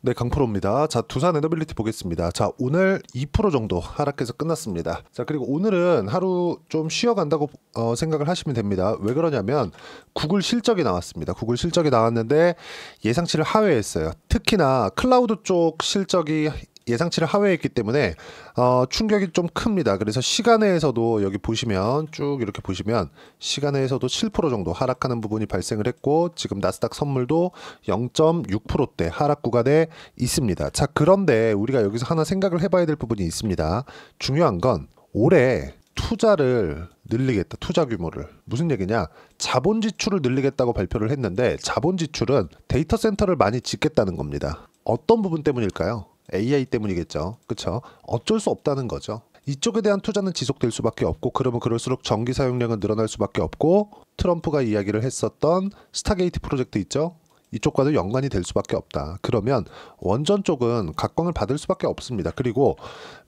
네, 강프로입니다. 자, 두산 에너빌리티 보겠습니다. 자, 오늘 2% 정도 하락해서 끝났습니다. 자, 그리고 오늘은 하루 좀 쉬어간다고 생각을 하시면 됩니다. 왜 그러냐면 구글 실적이 나왔습니다. 구글 실적이 나왔는데 예상치를 하회했어요. 특히나 클라우드 쪽 실적이 예상치를 하회했기 때문에 충격이 좀 큽니다. 그래서 시간외에서도 여기 보시면 쭉 이렇게 보시면 시간외에서도 7% 정도 하락하는 부분이 발생을 했고 지금 나스닥 선물도 0.6%대 하락 구간에 있습니다. 자, 그런데 우리가 여기서 하나 생각을 해봐야 될 부분이 있습니다. 중요한 건 올해 투자를 늘리겠다. 투자 규모를. 무슨 얘기냐? 자본 지출을 늘리겠다고 발표를 했는데 자본 지출은 데이터 센터를 많이 짓겠다는 겁니다. 어떤 부분 때문일까요? AI 때문이겠죠. 그렇죠? 어쩔 수 없다는 거죠. 이쪽에 대한 투자는 지속될 수밖에 없고 그러면 그럴수록 전기 사용량은 늘어날 수밖에 없고 트럼프가 이야기를 했었던 스타게이트 프로젝트 있죠? 이쪽과도 연관이 될 수밖에 없다. 그러면 원전 쪽은 각광을 받을 수밖에 없습니다. 그리고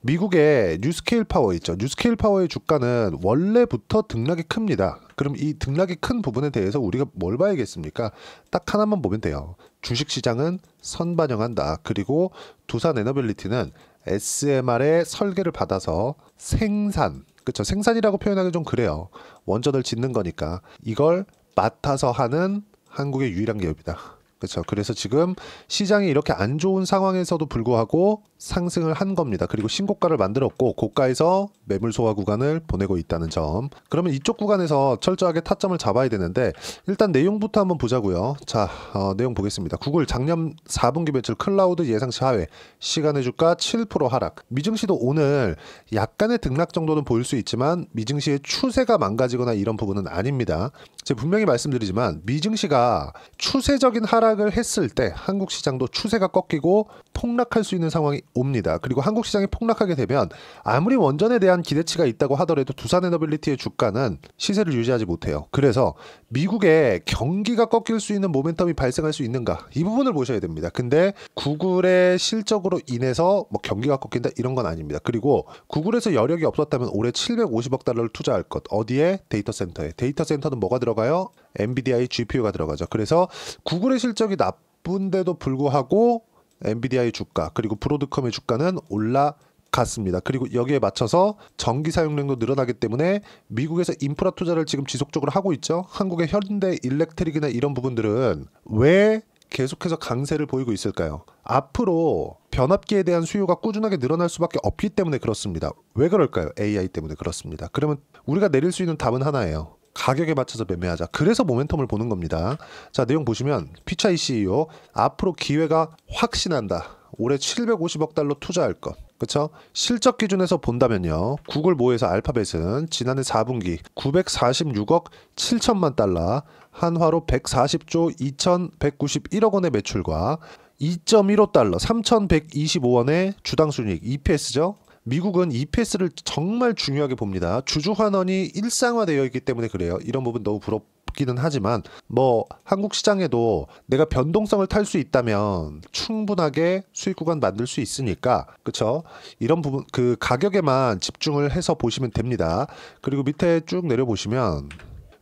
미국의 뉴스케일 파워 있죠. 뉴스케일 파워의 주가는 원래부터 등락이 큽니다. 그럼 이 등락이 큰 부분에 대해서 우리가 뭘 봐야겠습니까? 딱 하나만 보면 돼요. 주식시장은 선반영한다. 그리고 두산 에너빌리티는 SMR의 설계를 받아서 생산, 그렇죠? 생산이라고 표현하기 좀 그래요. 원전을 짓는 거니까 이걸 맡아서 하는 한국의 유일한 기업이다. 그렇죠. 그래서 지금 시장이 이렇게 안 좋은 상황에서도 불구하고 상승을 한 겁니다. 그리고 신고가를 만들었고 고가에서 매물 소화 구간을 보내고 있다는 점. 그러면 이쪽 구간에서 철저하게 타점을 잡아야 되는데 일단 내용부터 한번 보자고요. 자, 내용 보겠습니다. 구글 작년 4분기 매출 클라우드 예상치 하회, 시간의 주가 7% 하락. 미증시도 오늘 약간의 등락 정도는 보일 수 있지만 미증시의 추세가 망가지거나 이런 부분은 아닙니다. 제가 분명히 말씀드리지만 미증시가 추세적인 하락을 했을 때 한국 시장도 추세가 꺾이고 폭락할 수 있는 상황이 옵니다. 그리고 한국 시장이 폭락하게 되면 아무리 원전에 대한 기대치가 있다고 하더라도 두산 에너빌리티의 주가는 시세를 유지하지 못해요. 그래서 미국의 경기가 꺾일 수 있는 모멘텀이 발생할 수 있는가? 이 부분을 보셔야 됩니다. 근데 구글의 실적으로 인해서 뭐 경기가 꺾인다 이런 건 아닙니다. 그리고 구글에서 여력이 없었다면 올해 750억 달러를 투자할 것. 어디에? 데이터 센터에. 데이터 센터는 뭐가 들어가요? 엔비디아의 GPU가 들어가죠. 그래서 구글의 실적이 나쁜데도 불구하고 엔비디아의 주가 그리고 브로드컴의 주가는 올라갔습니다. 그리고 여기에 맞춰서 전기 사용량도 늘어나기 때문에 미국에서 인프라 투자를 지금 지속적으로 하고 있죠. 한국의 현대 일렉트릭이나 이런 부분들은 왜 계속해서 강세를 보이고 있을까요? 앞으로 변압기에 대한 수요가 꾸준하게 늘어날 수밖에 없기 때문에 그렇습니다. 왜 그럴까요? AI 때문에 그렇습니다. 그러면 우리가 내릴 수 있는 답은 하나예요. 가격에 맞춰서 매매하자. 그래서 모멘텀을 보는 겁니다. 자, 내용 보시면 피차이 CEO 앞으로 기회가 확신한다. 올해 750억 달러 투자할 것. 그렇죠? 실적 기준에서 본다면요. 구글 모에서 알파벳은 지난해 4분기 946억 7천만 달러, 한화로 140조 2191억 원의 매출과 2.15달러 3125원의 주당 순이익 EPS죠. 미국은 EPS를 정말 중요하게 봅니다. 주주 환원이 일상화되어 있기 때문에 그래요. 이런 부분 너무 부럽기는 하지만 뭐 한국 시장에도 내가 변동성을 탈 수 있다면 충분하게 수익 구간 만들 수 있으니까 그쵸? 이런 부분 그 가격에만 집중을 해서 보시면 됩니다. 그리고 밑에 쭉 내려보시면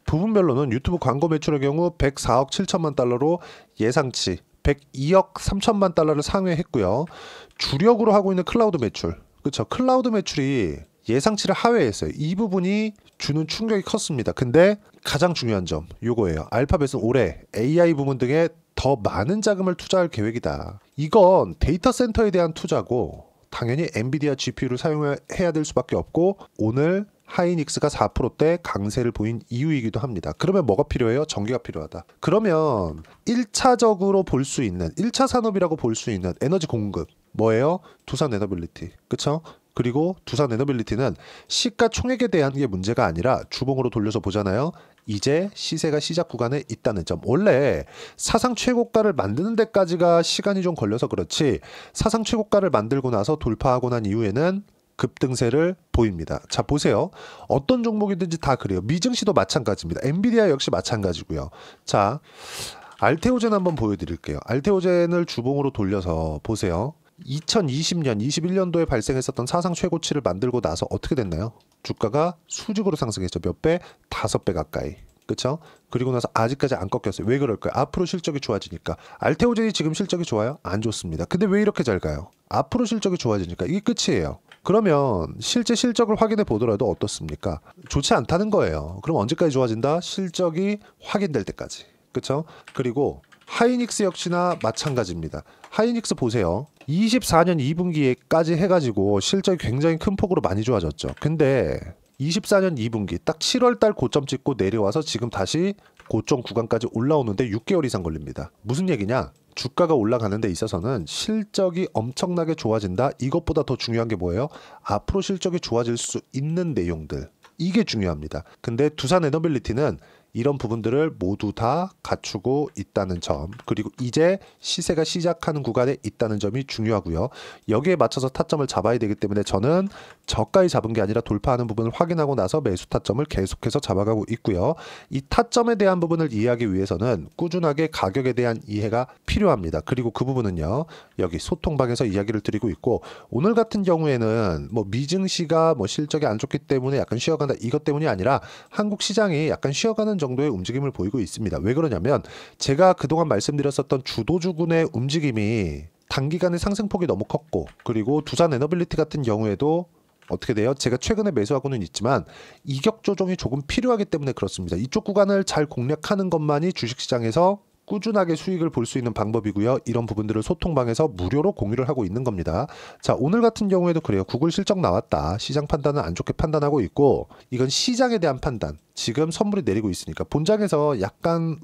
부분별로는 유튜브 광고 매출의 경우 104억 7천만 달러로 예상치 102억 3천만 달러를 상회했고요. 주력으로 하고 있는 클라우드 매출 그렇죠. 클라우드 매출이 예상치를 하회했어요. 이 부분이 주는 충격이 컸습니다. 근데 가장 중요한 점 요거예요. 알파벳은 올해 AI 부문 등에 더 많은 자금을 투자할 계획이다. 이건 데이터 센터에 대한 투자고 당연히 엔비디아 GPU를 사용해야 될 수밖에 없고 오늘 하이닉스가 4%대 강세를 보인 이유이기도 합니다. 그러면 뭐가 필요해요? 전기가 필요하다. 그러면 1차적으로 볼 수 있는 1차 산업이라고 볼 수 있는 에너지 공급 뭐예요? 두산 에너빌리티. 그쵸? 그리고 두산 에너빌리티는 시가총액에 대한 게 문제가 아니라 주봉으로 돌려서 보잖아요. 이제 시세가 시작 구간에 있다는 점. 원래 사상 최고가를 만드는 데까지가 시간이 좀 걸려서 그렇지 사상 최고가를 만들고 나서 돌파하고 난 이후에는 급등세를 보입니다. 자, 보세요. 어떤 종목이든지 다 그래요. 미증시도 마찬가지입니다. 엔비디아 역시 마찬가지고요. 자, 알테오젠 한번 보여드릴게요. 알테오젠을 주봉으로 돌려서 보세요. 2020년, 21년도에 발생했었던 사상 최고치를 만들고 나서 어떻게 됐나요? 주가가 수직으로 상승했죠. 몇 배? 5배 가까이. 그쵸? 그리고 나서 아직까지 안 꺾였어요. 왜 그럴까요? 앞으로 실적이 좋아지니까. 알테오젠이 지금 실적이 좋아요? 안 좋습니다. 근데 왜 이렇게 잘 가요? 앞으로 실적이 좋아지니까. 이게 끝이에요. 그러면 실제 실적을 확인해 보더라도 어떻습니까? 좋지 않다는 거예요. 그럼 언제까지 좋아진다? 실적이 확인될 때까지. 그쵸? 그리고 하이닉스 역시나 마찬가지입니다. 하이닉스 보세요. 24년 2분기에까지 해가지고 실적이 굉장히 큰 폭으로 많이 좋아졌죠. 근데 24년 2분기 딱 7월달 고점 찍고 내려와서 지금 다시 고점 구간까지 올라오는데 6개월 이상 걸립니다. 무슨 얘기냐? 주가가 올라가는 데 있어서는 실적이 엄청나게 좋아진다. 이것보다 더 중요한 게 뭐예요? 앞으로 실적이 좋아질 수 있는 내용들. 이게 중요합니다. 근데 두산 에너빌리티는 이런 부분들을 모두 다 갖추고 있다는 점, 그리고 이제 시세가 시작하는 구간에 있다는 점이 중요하고요. 여기에 맞춰서 타점을 잡아야 되기 때문에 저는 저가에 잡은 게 아니라 돌파하는 부분을 확인하고 나서 매수 타점을 계속해서 잡아가고 있고요. 이 타점에 대한 부분을 이해하기 위해서는 꾸준하게 가격에 대한 이해가 필요합니다. 그리고 그 부분은요, 여기 소통방에서 이야기를 드리고 있고, 오늘 같은 경우에는 뭐 미증시가 뭐 실적이 안 좋기 때문에 약간 쉬어간다, 이것 때문이 아니라 한국 시장이 약간 쉬어가는 정도의 움직임을 보이고 있습니다. 왜 그러냐면 제가 그동안 말씀드렸었던 주도주군의 움직임이 단기간에 상승폭이 너무 컸고, 그리고 두산 에너빌리티 같은 경우에도 어떻게 돼요? 제가 최근에 매수하고는 있지만 이격 조정이 조금 필요하기 때문에 그렇습니다. 이쪽 구간을 잘 공략하는 것만이 주식시장에서 꾸준하게 수익을 볼 수 있는 방법이고요. 이런 부분들을 소통방에서 무료로 공유를 하고 있는 겁니다. 자, 오늘 같은 경우에도 그래요. 구글 실적 나왔다. 시장 판단은 안 좋게 판단하고 있고, 이건 시장에 대한 판단. 지금 선물이 내리고 있으니까 본장에서 약간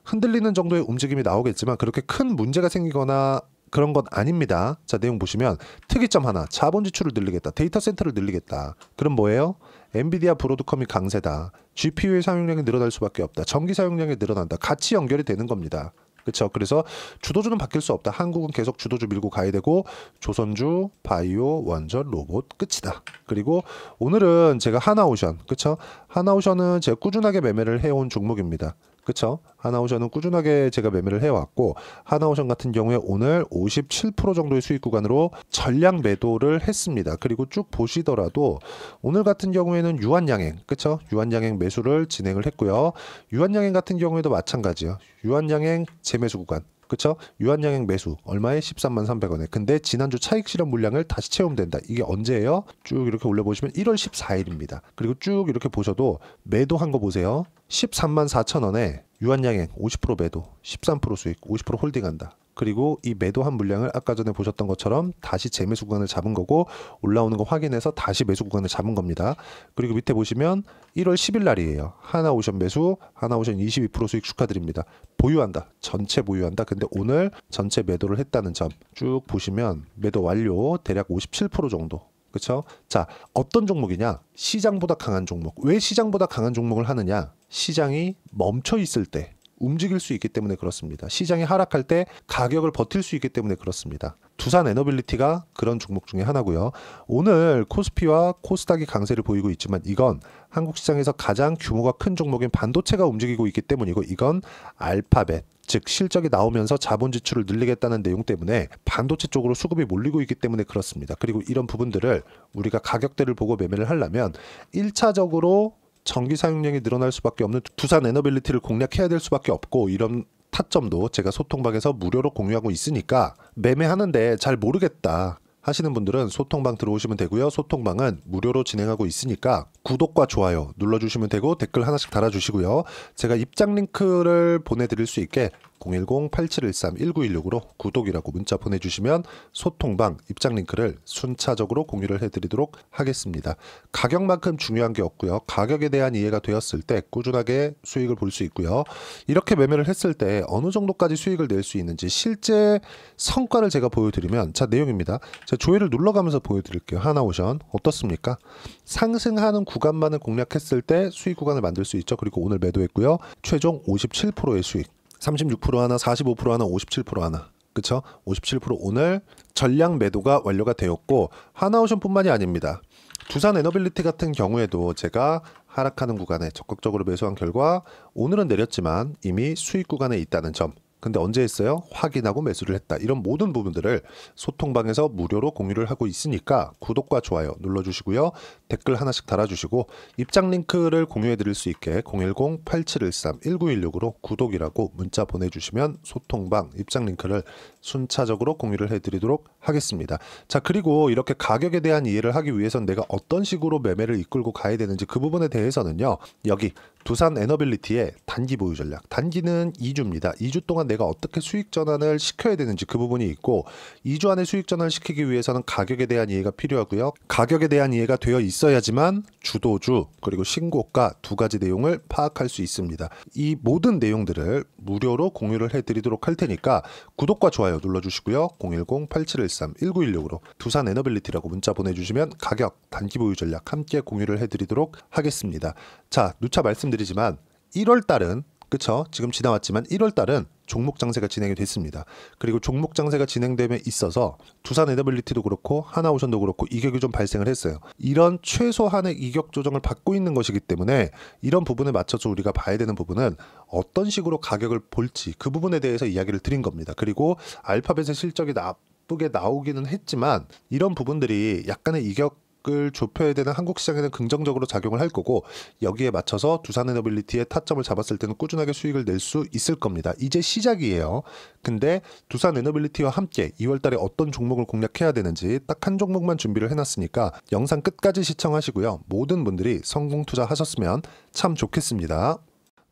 흔들리는 정도의 움직임이 나오겠지만 그렇게 큰 문제가 생기거나 그런 건 아닙니다. 자, 내용 보시면 특이점 하나, 자본 지출을 늘리겠다, 데이터 센터를 늘리겠다. 그럼 뭐예요? 엔비디아 브로드컴이 강세다. GPU의 사용량이 늘어날 수밖에 없다. 전기 사용량이 늘어난다. 같이 연결이 되는 겁니다. 그렇죠? 그래서 주도주는 바뀔 수 없다. 한국은 계속 주도주 밀고 가야 되고, 조선주, 바이오, 원전, 로봇 끝이다. 그리고 오늘은 제가 하나오션, 그렇죠? 하나오션은 제가 꾸준하게 매매를 해온 종목입니다. 그쵸? 하나오션은 꾸준하게 제가 매매를 해왔고, 하나오션 같은 경우에 오늘 57% 정도의 수익 구간으로 전량 매도를 했습니다. 그리고 쭉 보시더라도 오늘 같은 경우에는 유한양행, 그쵸? 유한양행 매수를 진행을 했고요. 유한양행 같은 경우에도 마찬가지요. 유한양행 재매수 구간, 그쵸? 유한양행 매수 얼마에? 13만 300원에. 근데 지난주 차익 실현 물량을 다시 채우면 된다. 이게 언제예요? 쭉 이렇게 올려보시면 1월 14일입니다. 그리고 쭉 이렇게 보셔도 매도한 거 보세요. 13만 4천 원에 유한양행 50% 매도, 13% 수익, 50% 홀딩한다. 그리고 이 매도한 물량을 아까 전에 보셨던 것처럼 다시 재매수 구간을 잡은 거고, 올라오는 거 확인해서 다시 매수 구간을 잡은 겁니다. 그리고 밑에 보시면 1월 10일 날이에요. 하나오션 매수, 하나오션 22% 수익 축하드립니다. 보유한다. 전체 보유한다. 근데 오늘 전체 매도를 했다는 점 쭉 보시면 매도 완료, 대략 57% 정도. 그렇죠? 자, 어떤 종목이냐? 시장보다 강한 종목. 왜 시장보다 강한 종목을 하느냐? 시장이 멈춰 있을 때 움직일 수 있기 때문에 그렇습니다. 시장이 하락할 때 가격을 버틸 수 있기 때문에 그렇습니다. 두산 에너빌리티가 그런 종목 중에 하나고요. 오늘 코스피와 코스닥이 강세를 보이고 있지만 이건 한국 시장에서 가장 규모가 큰 종목인 반도체가 움직이고 있기 때문이고, 이건 알파벳, 즉 실적이 나오면서 자본 지출을 늘리겠다는 내용 때문에 반도체 쪽으로 수급이 몰리고 있기 때문에 그렇습니다. 그리고 이런 부분들을 우리가 가격대를 보고 매매를 하려면 1차적으로 전기 사용량이 늘어날 수밖에 없는 두산 에너빌리티를 공략해야 될 수밖에 없고, 이런 타점도 제가 소통방에서 무료로 공유하고 있으니까 매매하는데 잘 모르겠다 하시는 분들은 소통방 들어오시면 되고요. 소통방은 무료로 진행하고 있으니까 구독과 좋아요 눌러주시면 되고, 댓글 하나씩 달아주시고요. 제가 입장 링크를 보내드릴 수 있게 010-8713-1916으로 구독이라고 문자 보내주시면 소통방 입장 링크를 순차적으로 공유를 해드리도록 하겠습니다. 가격만큼 중요한 게 없고요. 가격에 대한 이해가 되었을 때 꾸준하게 수익을 볼 수 있고요. 이렇게 매매를 했을 때 어느 정도까지 수익을 낼 수 있는지 실제 성과를 제가 보여드리면, 자, 내용입니다. 제가 조회를 눌러가면서 보여드릴게요. 하나오션 어떻습니까? 상승하는 구간만을 공략했을 때 수익 구간을 만들 수 있죠. 그리고 오늘 매도했고요. 최종 57%의 수익. 36% 하나, 45% 하나, 57% 하나. 그쵸? 57% 오늘 전량 매도가 완료가 되었고, 하나오션뿐만이 아닙니다. 두산 에너빌리티 같은 경우에도 제가 하락하는 구간에 적극적으로 매수한 결과 오늘은 내렸지만 이미 수익 구간에 있다는 점 근데 언제 했어요? 확인하고 매수를 했다. 이런 모든 부분들을 소통방에서 무료로 공유를 하고 있으니까 구독과 좋아요 눌러주시고요. 댓글 하나씩 달아주시고 입장 링크를 공유해 드릴 수 있게 010-8713-1916으로 구독이라고 문자 보내주시면 소통방 입장 링크를 순차적으로 공유를 해드리도록 하겠습니다. 자, 그리고 이렇게 가격에 대한 이해를 하기 위해선 내가 어떤 식으로 매매를 이끌고 가야 되는지 그 부분에 대해서는요. 여기 두산 에너빌리티의 단기 보유 전략. 단기는 2주입니다. 2주 동안 내가 어떻게 수익 전환을 시켜야 되는지 그 부분이 있고 2주 안에 수익 전환을 시키기 위해서는 가격에 대한 이해가 필요하고요. 가격에 대한 이해가 되어 있어야지만 주도주 그리고 신고가 두 가지 내용을 파악할 수 있습니다. 이 모든 내용들을 무료로 공유를 해드리도록 할 테니까 구독과 좋아요 눌러주시고요. 010-8713-1916으로 두산 에너빌리티라고 문자 보내주시면 가격, 단기 보유 전략 함께 공유를 해드리도록 하겠습니다. 자, 누차 말씀드리지만 1월 달은 그쵸? 지금 지나왔지만 1월 달은 종목 장세가 진행이 됐습니다. 그리고 종목 장세가 진행됨에 있어서 두산 에너빌리티도 그렇고 하나오션도 그렇고 이격이 좀 발생을 했어요. 이런 최소한의 이격 조정을 받고 있는 것이기 때문에 이런 부분에 맞춰서 우리가 봐야 되는 부분은 어떤 식으로 가격을 볼지 그 부분에 대해서 이야기를 드린 겁니다. 그리고 알파벳의 실적이 나쁘게 나오기는 했지만 이런 부분들이 약간의 이격을 좁혀야 되는 한국 시장에는 긍정적으로 작용을 할 거고 여기에 맞춰서 두산에너빌리티의 타점을 잡았을 때는 꾸준하게 수익을 낼 수 있을 겁니다. 이제 시작이에요. 근데 두산에너빌리티와 함께 2월달에 어떤 종목을 공략해야 되는지 딱 한 종목만 준비를 해놨으니까 영상 끝까지 시청하시고요. 모든 분들이 성공 투자하셨으면 참 좋겠습니다.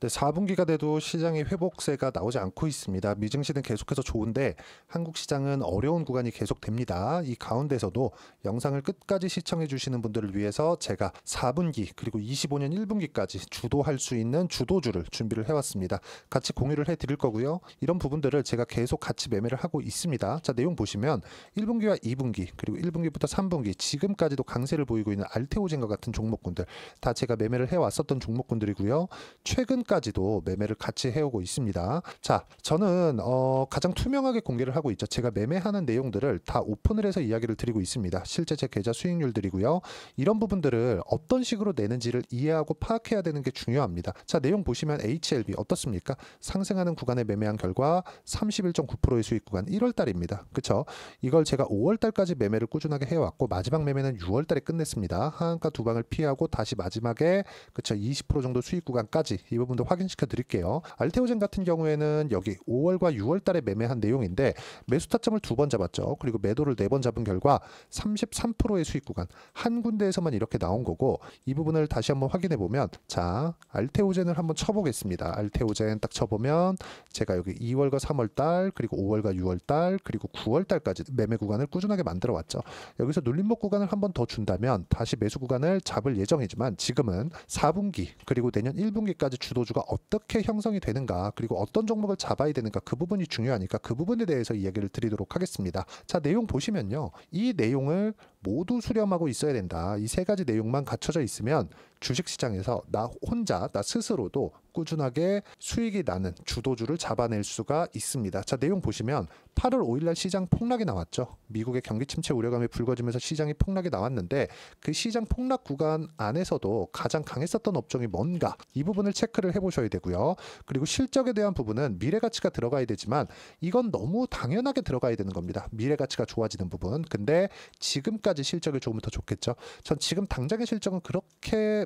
네, 4분기가 돼도 시장의 회복세가 나오지 않고 있습니다. 미증시는 계속해서 좋은데 한국 시장은 어려운 구간이 계속됩니다. 이 가운데서도 영상을 끝까지 시청해 주시는 분들을 위해서 제가 4분기 그리고 25년 1분기까지 주도할 수 있는 주도주를 준비를 해왔습니다. 같이 공유를 해드릴 거고요. 이런 부분들을 제가 계속 같이 매매를 하고 있습니다. 자, 내용 보시면 1분기와 2분기 그리고 1분기부터 3분기 지금까지도 강세를 보이고 있는 알테오젠과 같은 종목군들 다 제가 매매를 해왔었던 종목군들이고요. 최근까지도 매매를 같이 해오고 있습니다. 자, 저는 가장 투명하게 공개를 하고 있죠. 제가 매매하는 내용들을 다 오픈을 해서 이야기를 드리고 있습니다. 실제 제 계좌 수익률들이고요. 이런 부분들을 어떤 식으로 내는지를 이해하고 파악해야 되는 게 중요합니다. 자, 내용 보시면 HLB 어떻습니까? 상승하는 구간에 매매한 결과 31.9%의 수익 구간 1월달입니다. 그쵸? 이걸 제가 5월달까지 매매를 꾸준하게 해왔고 마지막 매매는 6월달에 끝냈습니다. 하한가 두 방을 피하고 다시 마지막에 그쵸 20% 정도 수익 구간까지 이 부분도 확인시켜 드릴게요. 알테오젠 같은 경우에는 여기 5월과 6월달에 매매한 내용인데 매수 타점을 2번 잡았죠. 그리고 매도를 4번 잡은 결과 33%의 수익 구간 한 군데에서만 이렇게 나온 거고 이 부분을 다시 한번 확인해 보면 자 알테오젠을 한번 쳐보겠습니다. 알테오젠 딱 쳐보면 제가 여기 2월과 3월달 그리고 5월과 6월달 그리고 9월달까지 매매 구간을 꾸준하게 만들어 왔죠. 여기서 눌림목 구간을 한번 더 준다면 다시 매수 구간을 잡을 예정이지만 지금은 4분기 그리고 내년 1분기까지 주도주가 어떻게 형성이 되는가 그리고 어떤 종목을 잡아야 되는가 그 부분이 중요하니까 그 부분에 대해서 이야기를 드리도록 하겠습니다. 자, 내용 보시면요. 이 내용을 모두 수렴하고 있어야 된다. 이 세 가지 내용만 갖춰져 있으면 주식시장에서 나 혼자 나 스스로도 꾸준하게 수익이 나는 주도주를 잡아낼 수가 있습니다. 자, 내용 보시면 8월 5일날 시장 폭락이 나왔죠. 미국의 경기 침체 우려감이 불거지면서 시장이 폭락이 나왔는데 그 시장 폭락 구간 안에서도 가장 강했었던 업종이 뭔가 이 부분을 체크를 해보셔야 되고요. 그리고 실적에 대한 부분은 미래가치가 들어가야 되지만 이건 너무 당연하게 들어가야 되는 겁니다. 미래가치가 좋아지는 부분. 근데 지금까지 실적이 조금 더 좋겠죠. 전 지금 당장의 실적은 그렇게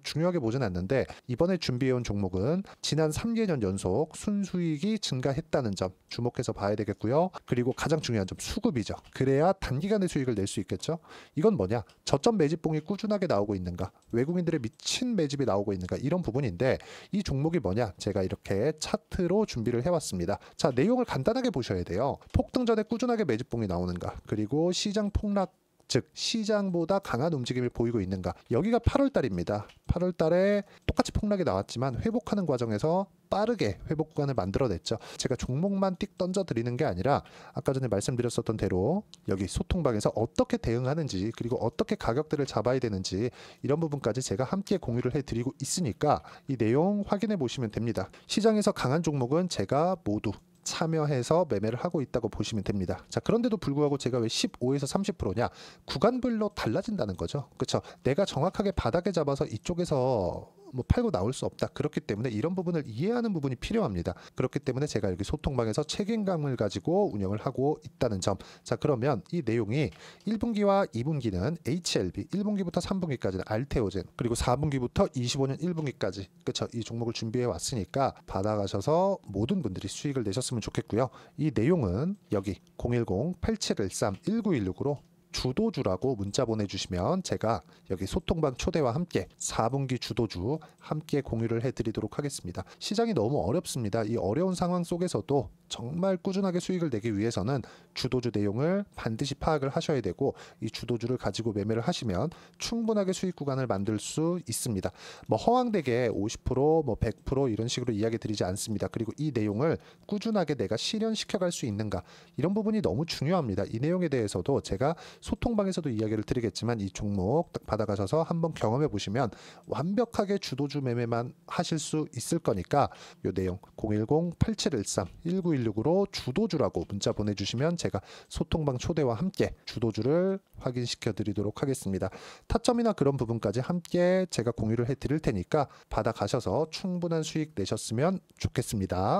중요하게 보진 않는데 이번에 준비해온 종목은 지난 3개년 연속 순수익이 증가했다는 점 주목해서 봐야 되겠고요. 그리고 가장 중요한 점 수급이죠. 그래야 단기간에 수익을 낼 수 있겠죠. 이건 뭐냐? 저점 매집봉이 꾸준하게 나오고 있는가? 외국인들의 미친 매집이 나오고 있는가? 이런 부분인데 이 종목이 뭐냐? 제가 이렇게 차트로 준비를 해왔습니다. 자, 내용을 간단하게 보셔야 돼요. 폭등 전에 꾸준하게 매집봉이 나오는가? 그리고 시장 폭락 즉 시장보다 강한 움직임을 보이고 있는가. 여기가 8월달입니다. 8월달에 똑같이 폭락이 나왔지만 회복하는 과정에서 빠르게 회복 구간을 만들어냈죠. 제가 종목만 띡 던져드리는 게 아니라 아까 전에 말씀드렸었던 대로 여기 소통방에서 어떻게 대응하는지 그리고 어떻게 가격들을 잡아야 되는지 이런 부분까지 제가 함께 공유를 해드리고 있으니까 이 내용 확인해 보시면 됩니다. 시장에서 강한 종목은 제가 모두 참여해서 매매를 하고 있다고 보시면 됩니다. 자, 그런데도 불구하고 제가 왜 15에서 30%냐? 구간별로 달라진다는 거죠. 그렇죠? 내가 정확하게 바닥에 잡아서 이쪽에서 뭐 팔고 나올 수 없다. 그렇기 때문에 이런 부분을 이해하는 부분이 필요합니다. 그렇기 때문에 제가 여기 소통방에서 책임감을 가지고 운영을 하고 있다는 점. 자, 그러면 이 내용이 1분기와 2분기는 HLB, 1분기부터 3분기까지는 알테오젠, 그리고 4분기부터 25년 1분기까지 그쵸, 이 종목을 준비해 왔으니까 받아가셔서 모든 분들이 수익을 내셨으면 좋겠고요. 이 내용은 여기 010-8713-1916으로 주도주라고 문자 보내주시면 제가 여기 소통방 초대와 함께 4분기 주도주 함께 공유를 해드리도록 하겠습니다. 시장이 너무 어렵습니다. 이 어려운 상황 속에서도 정말 꾸준하게 수익을 내기 위해서는 주도주 내용을 반드시 파악을 하셔야 되고, 이 주도주를 가지고 매매를 하시면 충분하게 수익 구간을 만들 수 있습니다. 뭐 허황되게 50%, 뭐 100% 이런 식으로 이야기 드리지 않습니다. 그리고 이 내용을 꾸준하게 내가 실현시켜 갈 수 있는가, 이런 부분이 너무 중요합니다. 이 내용에 대해서도 제가 소통방에서도 이야기를 드리겠지만 이 종목 딱 받아가셔서 한번 경험해 보시면 완벽하게 주도주 매매만 하실 수 있을 거니까 이 내용 010-8713-1916으로 주도주라고 문자 보내주시면 제가 소통방 초대와 함께 주도주를 확인시켜 드리도록 하겠습니다. 타점이나 그런 부분까지 함께 제가 공유를 해 드릴 테니까 받아가셔서 충분한 수익 내셨으면 좋겠습니다.